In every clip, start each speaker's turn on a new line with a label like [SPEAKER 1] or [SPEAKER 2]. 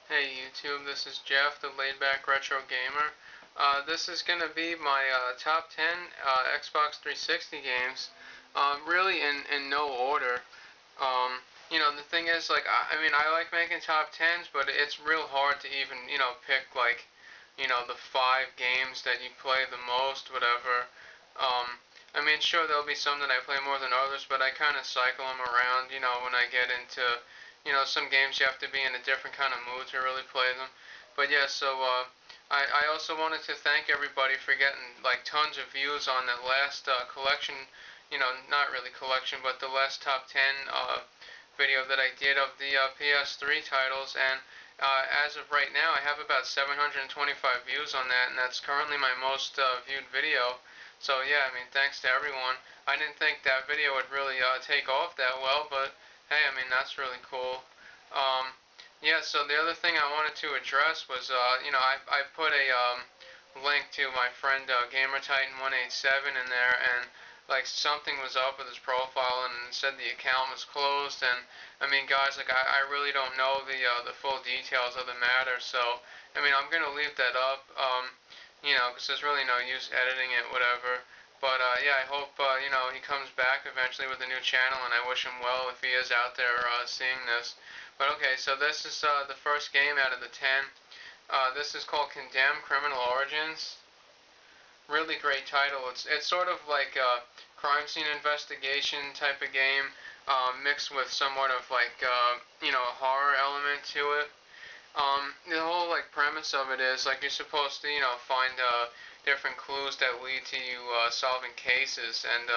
[SPEAKER 1] Hey YouTube, this is Jeff, the Laid Back Retro Gamer. This is going to be my top 10 Xbox 360 games, really in no order. The thing is, like, I mean, I like making top 10s, but it's real hard to even, pick, like, the 5 games that you play the most, whatever. I mean, sure, there'll be some that I play more than others, but I kind of cycle them around, when I get into some games you have to be in a different kind of mood to really play them. But yeah, so I also wanted to thank everybody for getting like tons of views on that last collection, not really collection, but the last top 10 video that I did of the PS3 titles. And as of right now, I have about 725 views on that, and that's currently my most viewed video. So yeah, I mean, thanks to everyone. I didn't think that video would really take off that well, but hey, I mean, that's really cool. Um, yeah, so the other thing I wanted to address was, I put a link to my friend GamerTitan187 in there, and like something was up with his profile, and it said the account was closed. And I mean, guys, like I really don't know the full details of the matter, so I mean, I'm gonna leave that up, because there's really no use editing it, whatever. But yeah, I hope he comes back eventually with a new channel, and I wish him well if he is out there seeing this. But okay, so this is the first game out of the 10. This is called Condemned: Criminal Origins. Really great title. It's sort of like a crime scene investigation type of game, mixed with somewhat of like a horror element to it. The whole like premise of it is like you're supposed to find different clues that lead to you solving cases. And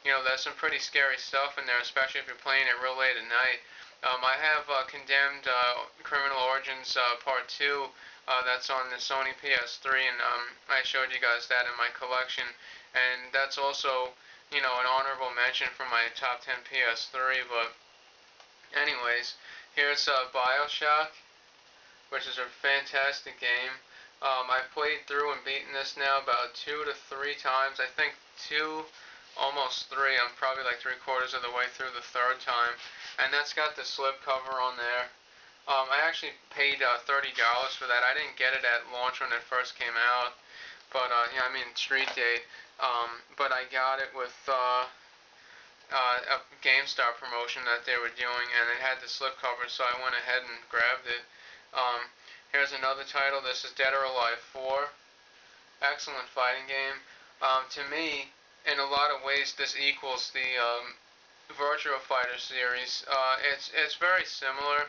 [SPEAKER 1] there's some pretty scary stuff in there, especially if you're playing it real late at night. I have Condemned Criminal Origins Part 2, that's on the Sony PS3, and I showed you guys that in my collection. And that's also an honorable mention for my top 10 PS3. But anyways, here's Bioshock, which is a fantastic game. I've played through and beaten this now about 2 to 3 times. I think two, almost three. I'm probably like 3/4 of the way through the third time, and that's got the slipcover on there. I actually paid $30 for that. I didn't get it at launch when it first came out, but yeah, I mean street date. But I got it with a GameStop promotion that they were doing, and it had the slipcover, so I went ahead and grabbed it. Um, Here's another title. This is Dead or Alive 4. Excellent fighting game. To me, in a lot of ways, this equals the Virtua Fighter series. It's very similar,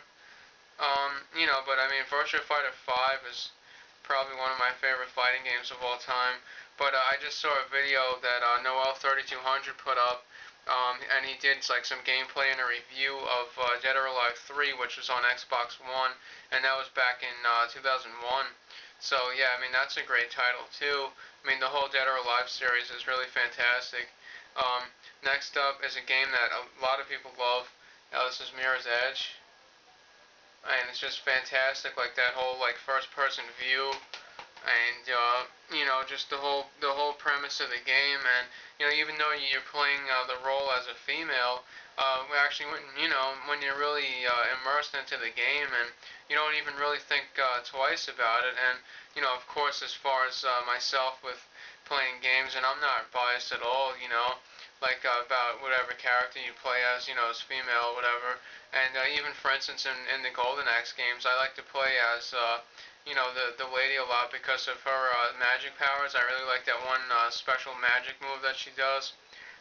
[SPEAKER 1] but I mean, Virtua Fighter 5 is probably one of my favorite fighting games of all time. But I just saw a video that Noel3200 put up, and he did like some gameplay and a review of Dead or Alive 3, which was on Xbox One, and that was back in 2001. So yeah, I mean that's a great title too. I mean the whole Dead or Alive series is really fantastic. Next up is a game that a lot of people love. This is Mirror's Edge, and it's just fantastic. Like that whole like first-person view, and just the whole premise of the game. And even though you're playing the role as a female, actually when you're really immersed into the game, and you don't even really think twice about it. And of course, as far as myself with playing games, and I'm not biased at all, like about whatever character you play as, as female, whatever. And even for instance, in the Golden Axe games, I like to play as the lady a lot because of her magic powers. I really like that one special magic move that she does.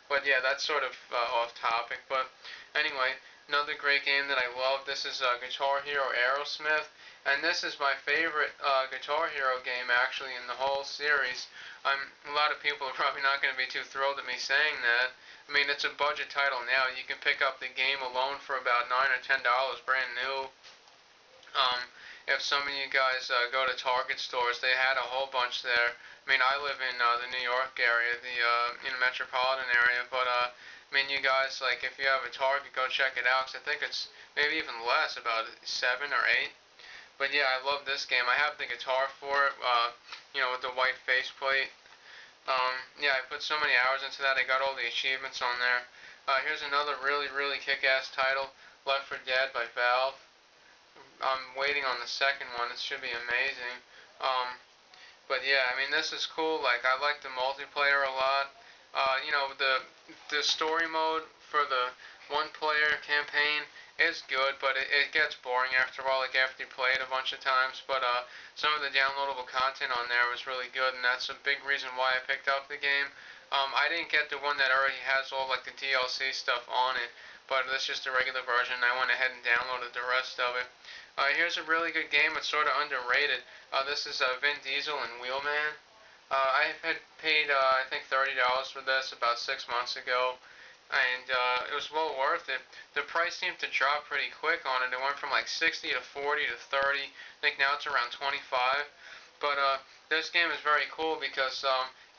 [SPEAKER 1] But yeah, that's sort of off topic. But anyway, another great game that I love. This is Guitar Hero Aerosmith, and this is my favorite Guitar Hero game actually in the whole series. A lot of people are probably not going to be too thrilled at me saying that. I mean, it's a budget title now. You can pick up the game alone for about $9 or $10, brand new. Um, if some of you guys go to Target stores, they had a whole bunch there. I mean, I live in the New York area, the metropolitan area, but I mean, you guys, like, if you have a Target, go check it out, 'cause I think it's maybe even less, about 7 or 8. But yeah, I love this game. I have the guitar for it, with the white faceplate. Yeah, I put so many hours into that. I got all the achievements on there. Here's another really, really kick-ass title, Left 4 Dead by Valve. I'm waiting waiting on the second one. It should be amazing. But yeah, I mean, this is cool. Like, I like the multiplayer a lot. You know, the story mode for the one-player campaign is good, but it gets boring after a while, like after you play it a bunch of times. But some of the downloadable content on there was really good, and that's a big reason why I picked up the game. I didn't get the one that already has all like the DLC stuff on it, but this is just a regular version. I went ahead and downloaded the rest of it. Here's a really good game. It's sort of underrated. This is Vin Diesel and Wheelman. I had paid, I think, $30 for this about 6 months ago, and it was well worth it. The price seemed to drop pretty quick on it. It went from like 60 to 40 to 30. I think now it's around 25. But this game is very cool because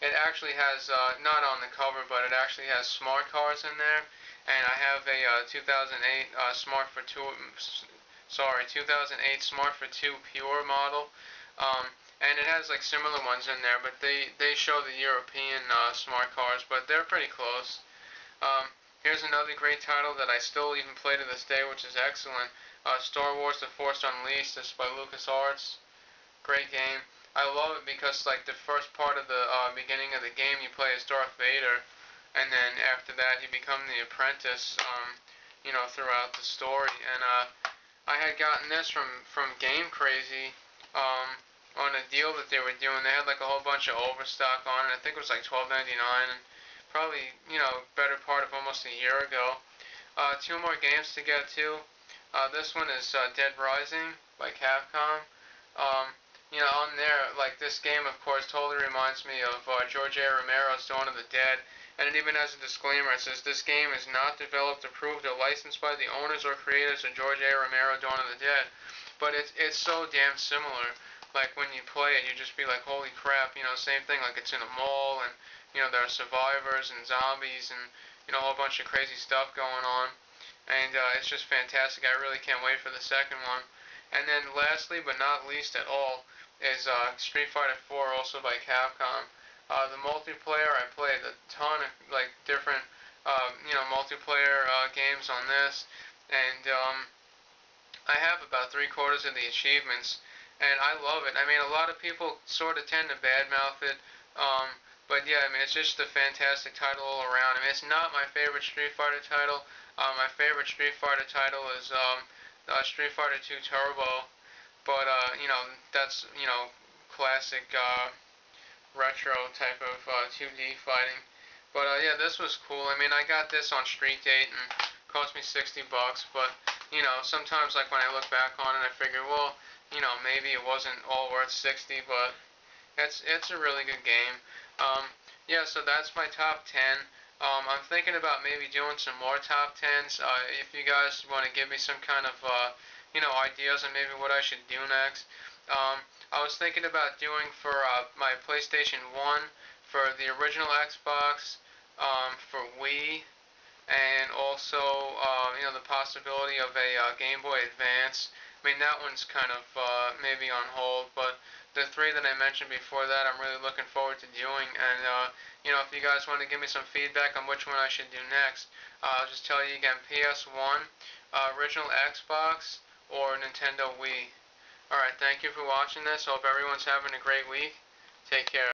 [SPEAKER 1] it actually has, not on the cover, but it actually has smart cars in there. And I have a 2008 Smart for 2, sorry, 2008 Smart for 2 Pure model. And it has like similar ones in there, but they show the European smart cars, but they're pretty close. Here's another great title that I still even play to this day, which is excellent. Star Wars: The Force Unleashed. This is by LucasArts. Great game. I love it because like the first part of the beginning of the game, you play as Darth Vader, and then after that, you become the apprentice. You know, throughout the story, and I had gotten this from Game Crazy. On a deal that they were doing. They had like a whole bunch of overstock on it. I think it was like $12.99, and probably, you know, better part of almost a year ago. Two more games to get to. This one is Dead Rising by Capcom. Um, you know, on there, like this game, of course, totally reminds me of George A. Romero's Dawn of the Dead. And it even has a disclaimer. It says, this game is not developed, approved, or licensed by the owners or creators of George A. Romero Dawn of the Dead. But it's so damn similar. Like when you play it, you just be like, holy crap, you know, same thing, like it's in a mall, and, you know, there are survivors and zombies and, you know, a whole bunch of crazy stuff going on. And it's just fantastic. I really can't wait for the second one. And then lastly, but not least at all, is Street Fighter 4, also by Capcom. The multiplayer, I played a ton of like different, you know, multiplayer games on this, and I have about 3/4 of the achievements, and I love it. I mean, a lot of people sort of tend to badmouth it, but yeah, I mean, it's just a fantastic title all around. I mean, it's not my favorite Street Fighter title. My favorite Street Fighter title is Street Fighter 2 Turbo, but you know, that's, you know, classic retro type of 2D fighting. But yeah, this was cool. I mean, I got this on Street Date and it cost me $60, but you know, sometimes like when I look back on it, I figure, well, you know, maybe it wasn't all worth 60, but it's a really good game. Yeah, so that's my top 10. I'm thinking about maybe doing some more top 10s. If you guys want to give me some kind of, you know, ideas on maybe what I should do next. I was thinking about doing for my PlayStation 1, for the original Xbox, for Wii, and also, you know, the possibility of a Game Boy Advance. I mean, that one's kind of maybe on hold, but the three that I mentioned before that, I'm really looking forward to doing. And you know, if you guys want to give me some feedback on which one I should do next, I'll just tell you again: PS1, original Xbox, or Nintendo Wii. All right, thank you for watching this. Hope everyone's having a great week. Take care.